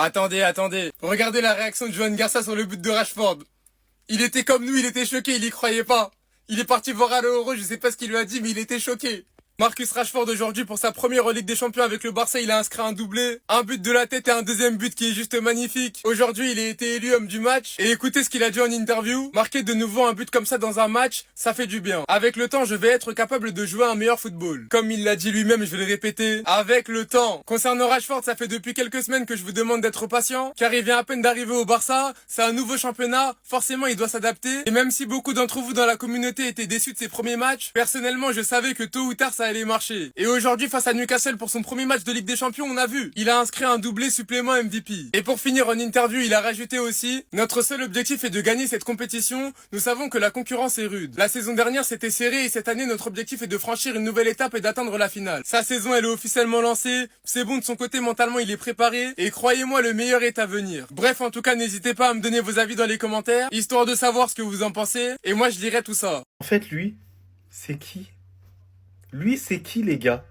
Attendez. Regardez la réaction de Johan Garcia sur le but de Rashford. Il était comme nous, il était choqué, il y croyait pas. Il est parti voir à l'Euro, je sais pas ce qu'il lui a dit, mais il était choqué. Marcus Rashford aujourd'hui pour sa première en Ligue des Champions avec le Barça, il a inscrit un doublé, un but de la tête et un deuxième but qui est juste magnifique. Aujourd'hui, il a été élu homme du match et écoutez ce qu'il a dit en interview. Marquer de nouveau un but comme ça dans un match, ça fait du bien. Avec le temps, je vais être capable de jouer un meilleur football. Comme il l'a dit lui-même, je vais le répéter, avec le temps. Concernant Rashford, ça fait depuis quelques semaines que je vous demande d'être patient, car il vient à peine d'arriver au Barça, c'est un nouveau championnat, forcément il doit s'adapter. Et même si beaucoup d'entre vous dans la communauté étaient déçus de ses premiers matchs, personnellement je savais que tôt ou tard ça allait marcher. Et aujourd'hui face à Newcastle pour son premier match de Ligue des Champions, on a vu, il a inscrit un doublé supplément MVP. Et pour finir en interview, il a rajouté aussi, notre seul objectif est de gagner cette compétition, nous savons que la concurrence est rude. La saison dernière c'était serré et cette année notre objectif est de franchir une nouvelle étape et d'atteindre la finale. Sa saison elle est officiellement lancée, c'est bon de son côté mentalement il est préparé et croyez-moi le meilleur est à venir. Bref en tout cas n'hésitez pas à me donner vos avis dans les commentaires, histoire de savoir ce que vous en pensez et moi je dirai tout ça. En fait, lui, c'est qui? Lui, c'est qui, les gars?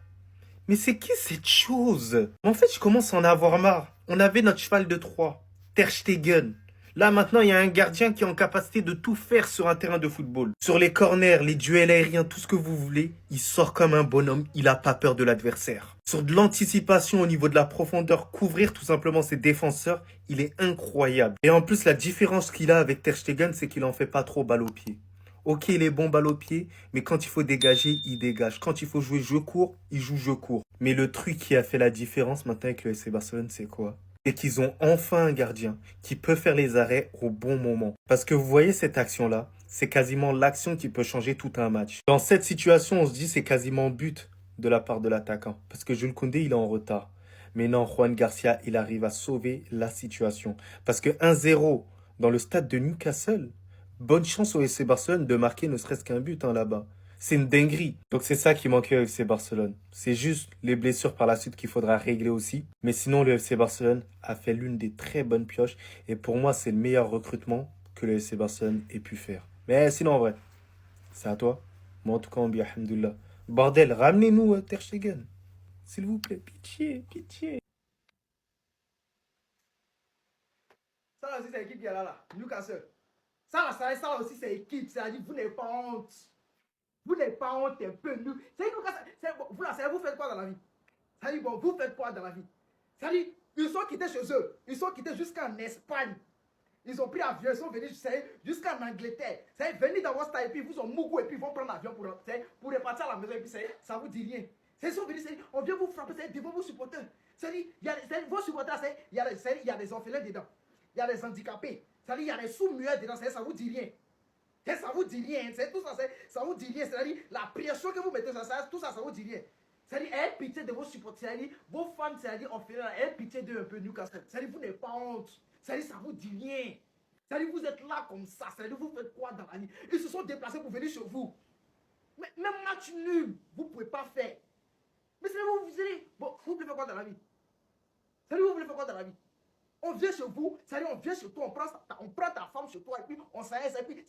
Mais c'est qui cette chose? En fait, je commence à en avoir marre. On avait notre cheval de Troie, Ter Stegen. Là, maintenant, il y a un gardien qui est en capacité de tout faire sur un terrain de football. Sur les corners, les duels aériens, tout ce que vous voulez, il sort comme un bonhomme, il n'a pas peur de l'adversaire. Sur de l'anticipation au niveau de la profondeur, couvrir tout simplement ses défenseurs, il est incroyable. Et en plus, la différence qu'il a avec Ter Stegen, c'est qu'il en fait pas trop balle au pied. Ok, il est bon balle au pied, mais quand il faut dégager, il dégage. Quand il faut jouer jeu court, il joue jeu court. Mais le truc qui a fait la différence maintenant avec le FC Barcelone, c'est quoi? C'est qu'ils ont enfin un gardien qui peut faire les arrêts au bon moment. Parce que vous voyez cette action-là, c'est quasiment l'action qui peut changer tout un match. Dans cette situation, on se dit c'est quasiment but de la part de l'attaquant. Parce que Jules Koundé, il est en retard. Mais non, Juan Garcia, il arrive à sauver la situation. Parce que 1-0 dans le stade de Newcastle, bonne chance au FC Barcelone de marquer ne serait-ce qu'un but là-bas. C'est une dinguerie. Donc c'est ça qui manquait au FC Barcelone. C'est juste les blessures par la suite qu'il faudra régler aussi. Mais sinon, le FC Barcelone a fait l'une des très bonnes pioches. Et pour moi, c'est le meilleur recrutement que le FC Barcelone ait pu faire. Mais sinon, en vrai, c'est à toi. Moi, en tout cas, on dit alhamdoulilah. Bordel, ramenez-nous Ter Stegen. S'il vous plaît, pitié, pitié. Ça là aussi, c'est l'équipe qui est là. Newcastle. Ça là aussi, c'est l'équipe. C'est-à-dire, vous n'avez pas honte. Vous n'avez pas honte un peu. C'est Newcastle. Vous là, vous faites quoi dans la vie? C'est-à-dire, bon, vous faites quoi dans la vie? C'est-à-dire, ils sont quittés chez eux. Ils sont quittés jusqu'en Espagne. Ils ont pris avion, ils sont venus jusqu'en Angleterre. C'est venir dans votre stade et puis ils vous ont mougou et puis ils vont prendre l'avion pour repartir à la maison et puis ça vous dit rien. Ils sont venus, on vient vous frapper, c'est devant vos supporters. C'est-à-dire, vos supporters, il y a des orphelins dedans. Il y a des handicapés. C'est-à-dire, il y a des sous-muets dedans, ça vous dit rien. Ça vous dit rien. Tout ça, ça vous dit rien. C'est-à-dire, la pression que vous mettez sur ça, tout ça, ça vous dit rien. C'est-à-dire, ayez pitié de vos supporters. C'est-à-dire, vos fans, c'est-à-dire, orphelins, ayez pitié d'eux un peu, Newcastle. C'est-à-dire, vous n'avez pas honte. C'est-à-dire, ça vous dit rien. C'est-à-dire, vous êtes là comme ça. C'est-à-dire, vous faites quoi dans la vie? Ils se sont déplacés pour venir chez vous. Mais même match nul, vous ne pouvez pas faire. Mais c'est vous allez. Bon, vous voulez faire quoi dans la vie? C'est-à-dire, vous voulez faire quoi dans la vie? On vient chez vous, c'est-à-dire, on vient chez toi, on prend ta femme chez toi, et puis on s'arrête, et puis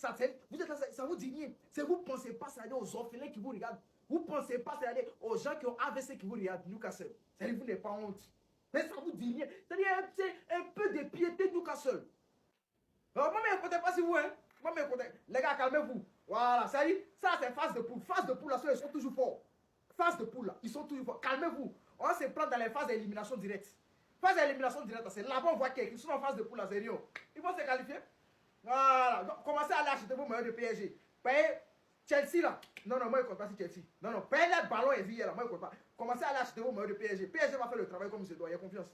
vous êtes là, ça vous dit rien. C'est vous ne pensez pas, c'est-à-dire, aux orphelins qui vous regardent. Vous ne pensez pas, c'est-à-dire, aux gens qui ont AVC qui vous regardent, Newcastle. C'est-à-dire, vous n'avez pas honte. Mais ça vous dit rien. C'est-à-dire, c'est un peu de piété, Newcastle. Moi, je ne pas si vous, hein. Moi, les gars, calmez-vous. Voilà, ça dit, ça c'est phase de poule. Phase de poule, là, ils sont toujours forts. Phase de poule, là, ils sont toujours forts. Calmez-vous. On va se prendre dans les phases d'élimination directe. Phase d'élimination directe, c'est là-bas, on voit qu'ils sont en phase de poule à zéro. Ils vont se qualifier. Voilà. Donc, commencez à aller acheter vos maillots de PSG. Payez Chelsea, là. Non, moi, je ne compte pas sur Chelsea. Non, payez le ballon et vie, là. Moi, je ne compte pas. Commencez à aller acheter vos maillots de PSG. PSG va faire le travail comme il se doit. Il y a confiance.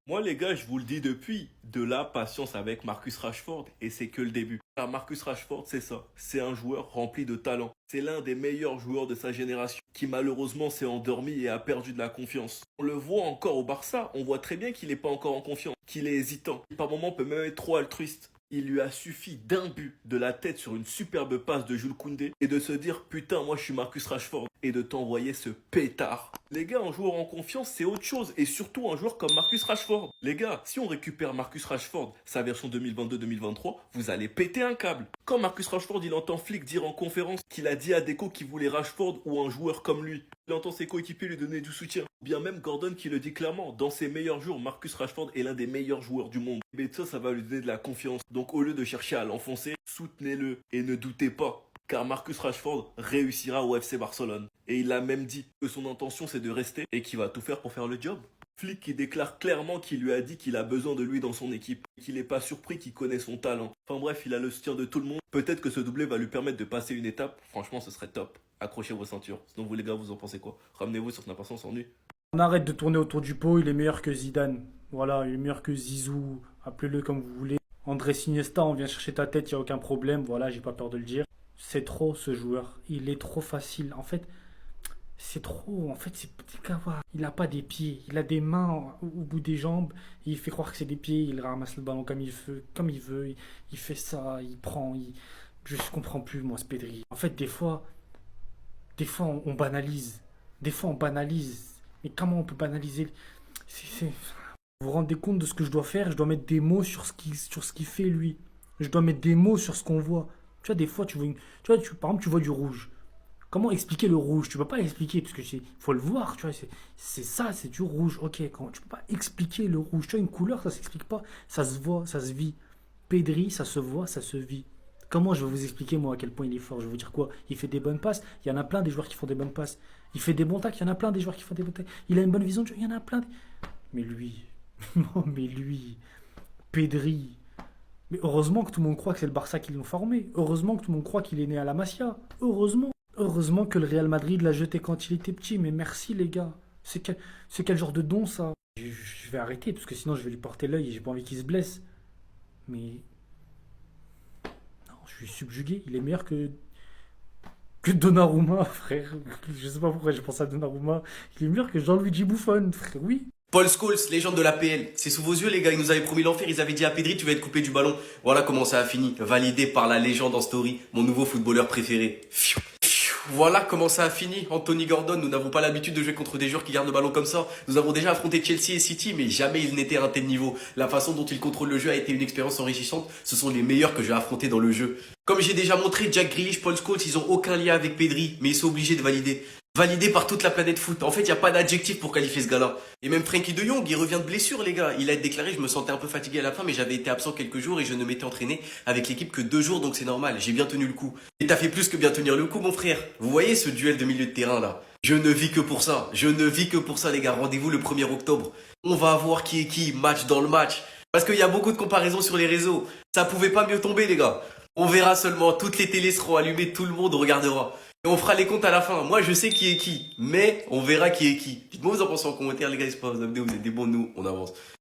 Moi, les gars, je vous le dis depuis, de la patience avec Marcus Rashford, et c'est que le début. Car Marcus Rashford, c'est ça. C'est un joueur rempli de talent. C'est l'un des meilleurs joueurs de sa génération, qui malheureusement s'est endormi et a perdu de la confiance. On le voit encore au Barça, on voit très bien qu'il n'est pas encore en confiance, qu'il est hésitant. Par moments, peut même être trop altruiste. Il lui a suffi d'un but de la tête sur une superbe passe de Jules Koundé et de se dire putain moi je suis Marcus Rashford et de t'envoyer ce pétard. Les gars, un joueur en confiance, c'est autre chose. Et surtout un joueur comme Marcus Rashford. Les gars, si on récupère Marcus Rashford, sa version 2022-2023, vous allez péter un câble. Quand Marcus Rashford, il entend Flick dire en conférence qu'il a dit à Deco qu'il voulait Rashford ou un joueur comme lui. Il entend ses coéquipiers lui donner du soutien. Ou bien même Gordon qui le dit clairement. Dans ses meilleurs jours, Marcus Rashford est l'un des meilleurs joueurs du monde. Mais ça va lui donner de la confiance. Donc au lieu de chercher à l'enfoncer, soutenez-le et ne doutez pas. Car Marcus Rashford réussira au FC Barcelone. Et il a même dit que son intention c'est de rester et qu'il va tout faire pour faire le job. Flick qui déclare clairement qu'il lui a dit qu'il a besoin de lui dans son équipe. Et qu'il n'est pas surpris qu'il connaît son talent. Enfin bref, il a le soutien de tout le monde. Peut-être que ce doublé va lui permettre de passer une étape. Franchement, ce serait top. Accrochez vos ceintures. Sinon vous les gars, vous en pensez quoi? Ramenez-vous sur Snap on s'ennuie. On arrête de tourner autour du pot, il est meilleur que Zidane. Voilà, il est meilleur que Zizou, appelez-le comme vous voulez. André Iniesta, on vient chercher ta tête, il n'y a aucun problème, voilà, j'ai pas peur de le dire. C'est trop ce joueur, il est trop facile. En fait, c'est trop, il n'a pas des pieds, il a des mains au bout des jambes, il fait croire que c'est des pieds, il ramasse le ballon comme il veut, il fait ça, il prend, je comprends plus moi ce Pedri. En fait, des fois on banalise, mais comment on peut banaliser? Vous vous rendez compte de ce que je dois faire? Je dois mettre des mots sur ce qu'il fait lui. Je dois mettre des mots sur ce qu'on voit. Tu vois, des fois, par exemple, tu vois du rouge. Comment expliquer le rouge? Tu peux pas l'expliquer parce que faut le voir. Tu vois, c'est ça, c'est du rouge. Ok, tu peux pas expliquer le rouge. Tu vois, une couleur, ça s'explique pas. Ça se voit, ça se vit. Pedri, ça se voit, ça se vit. Comment je vais vous expliquer, moi, à quel point il est fort? Je vais vous dire quoi? Il fait des bonnes passes. Il y en a plein des joueurs qui font des bonnes passes. Il fait des bons tacles. Il y en a plein des joueurs qui font des bons tacles. Il a une bonne vision de jeu. Il y en a plein. Mais lui, non, mais lui, Pedri. Mais heureusement que tout le monde croit que c'est le Barça qui l'ont formé. Heureusement que tout le monde croit qu'il est né à la Masia. Heureusement. Heureusement que le Real Madrid l'a jeté quand il était petit. Mais merci, les gars. C'est quel genre de don, ça? Je vais arrêter, parce que sinon je vais lui porter l'œil et j'ai pas envie qu'il se blesse. Mais... non, je suis subjugué. Il est meilleur que Donnarumma, frère. Je sais pas pourquoi je pense à Donnarumma. Il est meilleur que Gianluigi Buffon, frère. Oui. Paul Scholes, légende de l'APL. C'est sous vos yeux, les gars. Ils nous avaient promis l'enfer. Ils avaient dit à Pedri, tu vas être coupé du ballon. Voilà comment ça a fini. Validé par la légende en story. Mon nouveau footballeur préféré. Voilà comment ça a fini. Anthony Gordon, nous n'avons pas l'habitude de jouer contre des joueurs qui gardent le ballon comme ça. Nous avons déjà affronté Chelsea et City, mais jamais ils n'étaient à un tel niveau. La façon dont ils contrôlent le jeu a été une expérience enrichissante. Ce sont les meilleurs que j'ai affrontés dans le jeu. Comme j'ai déjà montré, Jack Grealish, Paul Scholes, ils ont aucun lien avec Pedri, mais ils sont obligés de valider. Validé par toute la planète foot. En fait, il n'y a pas d'adjectif pour qualifier ce gars-là. Et même Frankie de Jong, il revient de blessure, les gars. Il a été déclaré, je me sentais un peu fatigué à la fin, mais j'avais été absent quelques jours et je ne m'étais entraîné avec l'équipe que 2 jours, donc c'est normal. J'ai bien tenu le coup. Et t'as fait plus que bien tenir le coup, mon frère. Vous voyez ce duel de milieu de terrain, là? Je ne vis que pour ça. Je ne vis que pour ça, les gars. Rendez-vous le 1er octobre. On va voir qui est qui, match dans le match. Parce qu'il y a beaucoup de comparaisons sur les réseaux. Ça pouvait pas mieux tomber, les gars. On verra seulement. Toutes les télés seront allumées, tout le monde regardera. Et on fera les comptes à la fin. Moi, je sais qui est qui. Mais on verra qui est qui. Dites-moi, vous en pensez en commentaire, les gars. N'hésitez pas à vous abonner. Vous êtes des bons, nous, on avance.